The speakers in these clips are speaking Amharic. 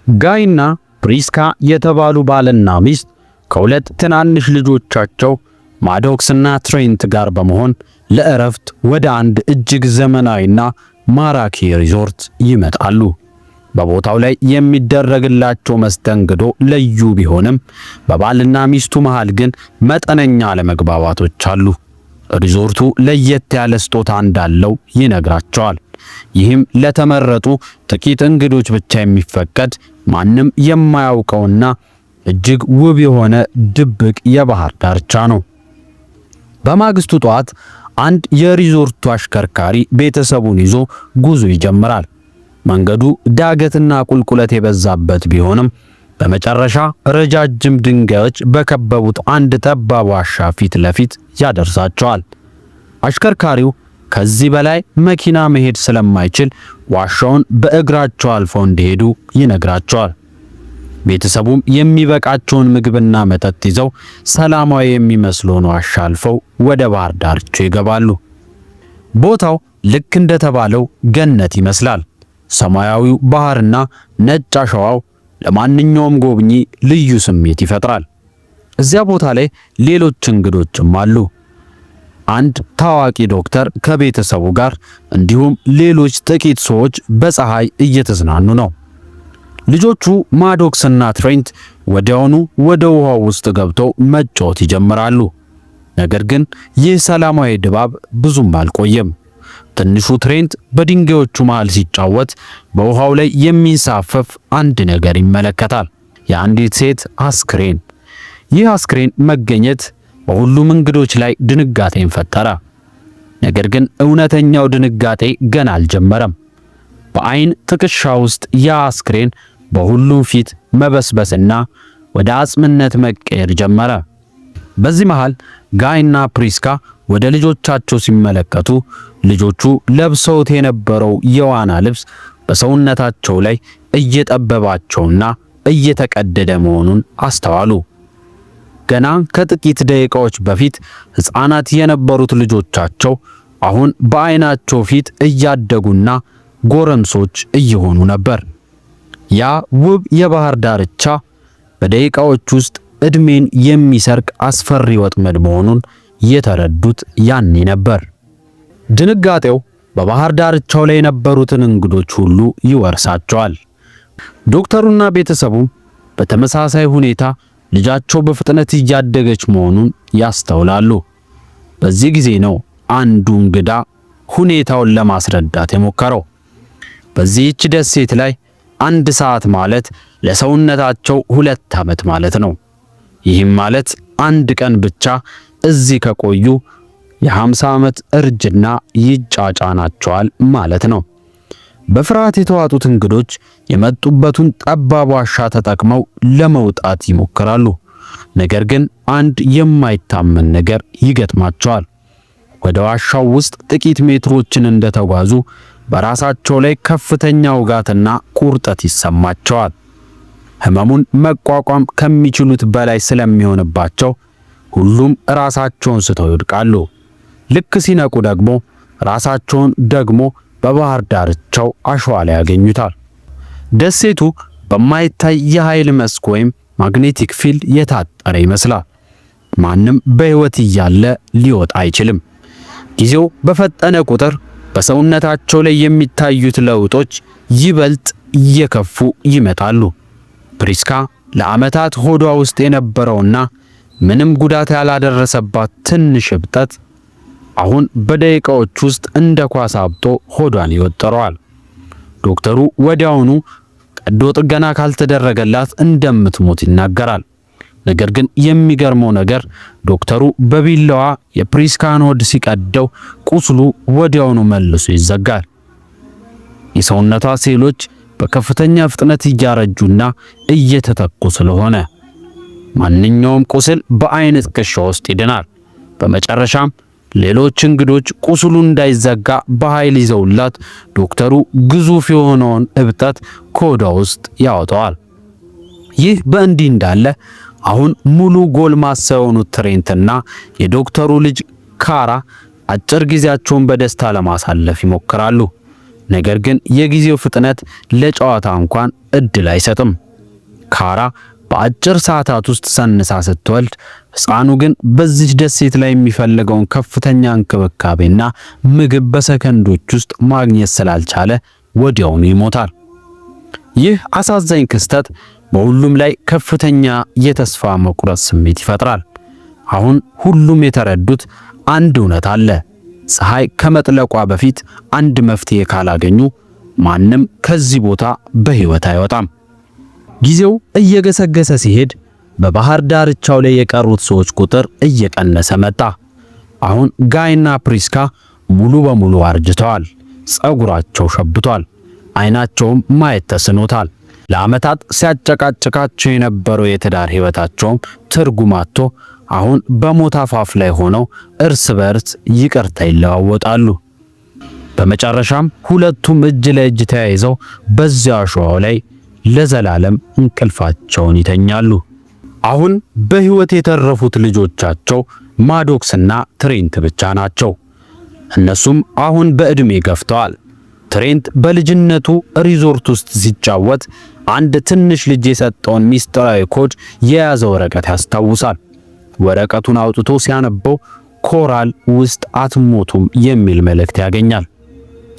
ጋይና ፕሪስካ የተባሉ ባልና ሚስት ከሁለት ትናንሽ ልጆቻቸው ማዶክስና ትሬንት ጋር በመሆን ለእረፍት ወደ አንድ እጅግ ዘመናዊና ማራኪ ሪዞርት ይመጣሉ። በቦታው ላይ የሚደረግላቸው መስተንግዶ ልዩ ቢሆንም በባልና ሚስቱ መሃል ግን መጠነኛ አለመግባባቶች አሉ። ሪዞርቱ ለየት ያለ ስጦታ እንዳለው ይነግራቸዋል። ይህም ለተመረጡ ጥቂት እንግዶች ብቻ የሚፈቀድ ማንም የማያውቀውና እጅግ ውብ የሆነ ድብቅ የባህር ዳርቻ ነው። በማግስቱ ጠዋት አንድ የሪዞርቱ አሽከርካሪ ቤተሰቡን ይዞ ጉዞ ይጀምራል። መንገዱ ዳገትና ቁልቁለት የበዛበት ቢሆንም በመጨረሻ ረጃጅም ድንጋዮች በከበቡት አንድ ጠባብ ዋሻ ፊት ለፊት ያደርሳቸዋል። አሽከርካሪው ከዚህ በላይ መኪና መሄድ ስለማይችል ዋሻውን በእግራቸው አልፈው እንዲሄዱ ይነግራቸዋል። ቤተሰቡም የሚበቃቸውን ምግብና መጠጥ ይዘው ሰላማዊ የሚመስለውን ዋሻ አልፈው ወደ ባህር ዳርቻው ይገባሉ። ቦታው ልክ እንደተባለው ገነት ይመስላል። ሰማያዊው ባህርና ነጭ አሸዋው ለማንኛውም ጎብኚ ልዩ ስሜት ይፈጥራል። እዚያ ቦታ ላይ ሌሎች እንግዶችም አሉ። አንድ ታዋቂ ዶክተር ከቤተሰቡ ጋር እንዲሁም ሌሎች ጥቂት ሰዎች በፀሐይ እየተዝናኑ ነው። ልጆቹ ማዶክስና ትሬንት ወዲያውኑ ወደ ውሃው ውስጥ ገብተው መጫወት ይጀምራሉ። ነገር ግን ይህ ሰላማዊ ድባብ ብዙም አልቆየም። ትንሹ ትሬንት በድንጋዮቹ መሃል ሲጫወት በውሃው ላይ የሚንሳፈፍ አንድ ነገር ይመለከታል። የአንዲት ሴት አስክሬን። ይህ አስክሬን መገኘት በሁሉም እንግዶች ላይ ድንጋጤን ፈጠረ። ነገር ግን እውነተኛው ድንጋጤ ገና አልጀመረም። በአይን ጥቅሻ ውስጥ ያ አስክሬን በሁሉም ፊት መበስበስና ወደ አጽምነት መቀየር ጀመረ። በዚህ መሃል ጋይና ፕሪስካ ወደ ልጆቻቸው ሲመለከቱ ልጆቹ ለብሰውት የነበረው የዋና ልብስ በሰውነታቸው ላይ እየጠበባቸውና እየተቀደደ መሆኑን አስተዋሉ። ገና ከጥቂት ደቂቃዎች በፊት ሕፃናት የነበሩት ልጆቻቸው አሁን በአይናቸው ፊት እያደጉና ጎረምሶች እየሆኑ ነበር። ያ ውብ የባህር ዳርቻ በደቂቃዎች ውስጥ እድሜን የሚሰርቅ አስፈሪ ወጥመድ መሆኑን የተረዱት ያኔ ነበር። ድንጋጤው በባህር ዳርቻው ላይ የነበሩትን እንግዶች ሁሉ ይወርሳቸዋል። ዶክተሩና ቤተሰቡም በተመሳሳይ ሁኔታ ልጃቸው በፍጥነት እያደገች መሆኑን ያስተውላሉ። በዚህ ጊዜ ነው አንዱ እንግዳ ሁኔታውን ለማስረዳት የሞከረው። በዚህች ደሴት ላይ አንድ ሰዓት ማለት ለሰውነታቸው 2 ዓመት ማለት ነው። ይህም ማለት አንድ ቀን ብቻ እዚህ ከቆዩ የ50 ዓመት እርጅና ይጫጫናቸዋል ማለት ነው። በፍርሃት የተዋጡት እንግዶች የመጡበትን ጠባብ ዋሻ ተጠቅመው ለመውጣት ይሞክራሉ። ነገር ግን አንድ የማይታመን ነገር ይገጥማቸዋል። ወደ ዋሻው ውስጥ ጥቂት ሜትሮችን እንደተጓዙ በራሳቸው ላይ ከፍተኛ ውጋትና ቁርጠት ይሰማቸዋል። ህመሙን መቋቋም ከሚችሉት በላይ ስለሚሆንባቸው ሁሉም ራሳቸውን ስተው ይወድቃሉ። ልክ ሲነቁ ደግሞ ራሳቸውን ደግሞ በባህር ዳርቻው አሸዋ ላይ ያገኙታል። ደሴቱ በማይታይ የኃይል መስክ ወይም ማግኔቲክ ፊልድ የታጠረ ይመስላል። ማንም በህይወት እያለ ሊወጣ አይችልም። ጊዜው በፈጠነ ቁጥር በሰውነታቸው ላይ የሚታዩት ለውጦች ይበልጥ እየከፉ ይመጣሉ። ፕሪስካ ለዓመታት ሆዷ ውስጥ የነበረውና ምንም ጉዳት ያላደረሰባት ትንሽ እብጠት አሁን በደቂቃዎች ውስጥ እንደ ኳስ አብጦ ሆዷን ይወጥረዋል። ዶክተሩ ወዲያውኑ ቀዶ ጥገና ካልተደረገላት እንደምትሞት ይናገራል። ነገር ግን የሚገርመው ነገር ዶክተሩ በቢላዋ የፕሪስካን ሆድ ሲቀደው ቁስሉ ወዲያውኑ መልሶ ይዘጋል። የሰውነቷ ሴሎች በከፍተኛ ፍጥነት እያረጁና እየተተኩ ስለሆነ ማንኛውም ቁስል በአይን ጥቅሻ ውስጥ ይድናል። በመጨረሻም ሌሎች እንግዶች ቁስሉ እንዳይዘጋ በኃይል ይዘውላት ዶክተሩ ግዙፍ የሆነውን እብጠት ከሆዷ ውስጥ ያወጣዋል። ይህ በእንዲህ እንዳለ አሁን ሙሉ ጎልማሳ የሆኑት ትሬንትና የዶክተሩ ልጅ ካራ አጭር ጊዜያቸውን በደስታ ለማሳለፍ ይሞክራሉ። ነገር ግን የጊዜው ፍጥነት ለጨዋታ እንኳን እድል አይሰጥም። ካራ በአጭር ሰዓታት ውስጥ ሰንሳ ስትወልድ፣ ሕፃኑ ግን በዚህ ደሴት ላይ የሚፈልገውን ከፍተኛ እንክብካቤና ምግብ በሰከንዶች ውስጥ ማግኘት ስላልቻለ ወዲያውኑ ይሞታል። ይህ አሳዛኝ ክስተት በሁሉም ላይ ከፍተኛ የተስፋ መቁረጥ ስሜት ይፈጥራል። አሁን ሁሉም የተረዱት አንድ እውነት አለ። ፀሐይ ከመጥለቋ በፊት አንድ መፍትሄ ካላገኙ ማንም ከዚህ ቦታ በሕይወት አይወጣም። ጊዜው እየገሰገሰ ሲሄድ በባህር ዳርቻው ላይ የቀሩት ሰዎች ቁጥር እየቀነሰ መጣ። አሁን ጋይና ፕሪስካ ሙሉ በሙሉ አርጅተዋል። ፀጉራቸው ሸብቷል፣ አይናቸውም ማየት ተስኖታል። ለዓመታት ሲያጨቃጭቃቸው የነበረው የትዳር ሕይወታቸውም ትርጉም አጥቶ አሁን በሞት አፋፍ ላይ ሆነው እርስ በርስ ይቅርታ ይለዋወጣሉ። በመጨረሻም ሁለቱም እጅ ለእጅ ተያይዘው በዚያ አሸዋው ላይ ለዘላለም እንቅልፋቸውን ይተኛሉ። አሁን በሕይወት የተረፉት ልጆቻቸው ማዶክስና ትሬንት ብቻ ናቸው። እነሱም አሁን በዕድሜ ገፍተዋል። ትሬንት በልጅነቱ ሪዞርት ውስጥ ሲጫወት አንድ ትንሽ ልጅ የሰጠውን ሚስጥራዊ ኮድ የያዘ ወረቀት ያስታውሳል። ወረቀቱን አውጥቶ ሲያነበው ኮራል ውስጥ አትሞቱም የሚል መልእክት ያገኛል።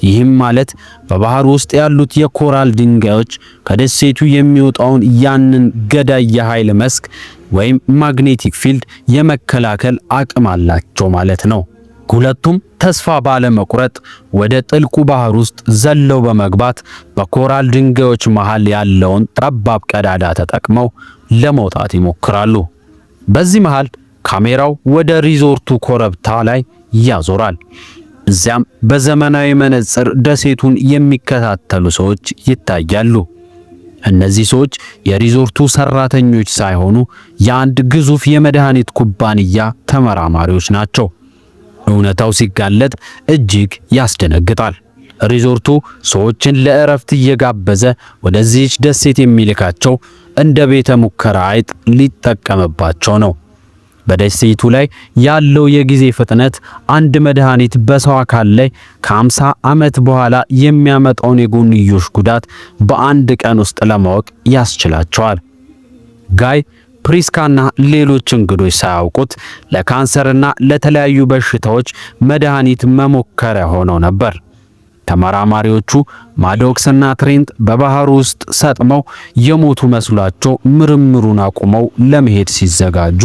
ይህም ማለት በባህር ውስጥ ያሉት የኮራል ድንጋዮች ከደሴቱ የሚወጣውን ያንን ገዳይ የኃይል መስክ ወይም ማግኔቲክ ፊልድ የመከላከል አቅም አላቸው ማለት ነው። ሁለቱም ተስፋ ባለመቁረጥ ወደ ጥልቁ ባህር ውስጥ ዘለው በመግባት በኮራል ድንጋዮች መሃል ያለውን ጠባብ ቀዳዳ ተጠቅመው ለመውጣት ይሞክራሉ። በዚህ መሃል ካሜራው ወደ ሪዞርቱ ኮረብታ ላይ ያዞራል። እዚያም በዘመናዊ መነጽር ደሴቱን የሚከታተሉ ሰዎች ይታያሉ። እነዚህ ሰዎች የሪዞርቱ ሰራተኞች ሳይሆኑ የአንድ ግዙፍ የመድኃኒት ኩባንያ ተመራማሪዎች ናቸው። እውነታው ሲጋለጥ እጅግ ያስደነግጣል። ሪዞርቱ ሰዎችን ለእረፍት እየጋበዘ ወደዚህች ደሴት የሚልካቸው እንደ ቤተ ሙከራ አይጥ ሊጠቀምባቸው ነው። በደሴቱ ላይ ያለው የጊዜ ፍጥነት አንድ መድኃኒት በሰው አካል ላይ ከ50 ዓመት በኋላ የሚያመጣውን የጎንዮሽ ጉዳት በአንድ ቀን ውስጥ ለማወቅ ያስችላቸዋል። ጋይ፣ ፕሪስካና ሌሎች እንግዶች ሳያውቁት ለካንሰርና ለተለያዩ በሽታዎች መድኃኒት መሞከሪያ ሆነው ነበር። ተመራማሪዎቹ ማዶክስና ትሬንት በባህሩ ውስጥ ሰጥመው የሞቱ መስሏቸው ምርምሩን አቁመው ለመሄድ ሲዘጋጁ፣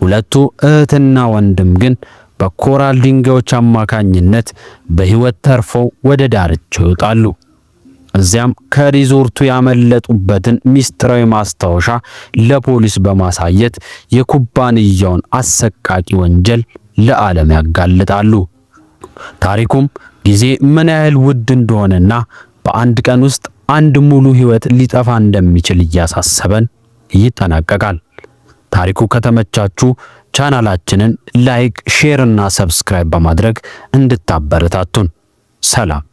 ሁለቱ እህትና ወንድም ግን በኮራል ድንጋዮች አማካኝነት በሕይወት ተርፈው ወደ ዳርቻው ይወጣሉ። እዚያም ከሪዞርቱ ያመለጡበትን ሚስጥራዊ ማስታወሻ ለፖሊስ በማሳየት የኩባንያውን አሰቃቂ ወንጀል ለዓለም ያጋልጣሉ። ታሪኩም ጊዜ ምን ያህል ውድ እንደሆነና በአንድ ቀን ውስጥ አንድ ሙሉ ሕይወት ሊጠፋ እንደሚችል እያሳሰበን ይጠናቀቃል። ታሪኩ ከተመቻችሁ ቻናላችንን ላይክ፣ ሼር እና ሰብስክራይብ በማድረግ እንድታበረታቱን። ሰላም።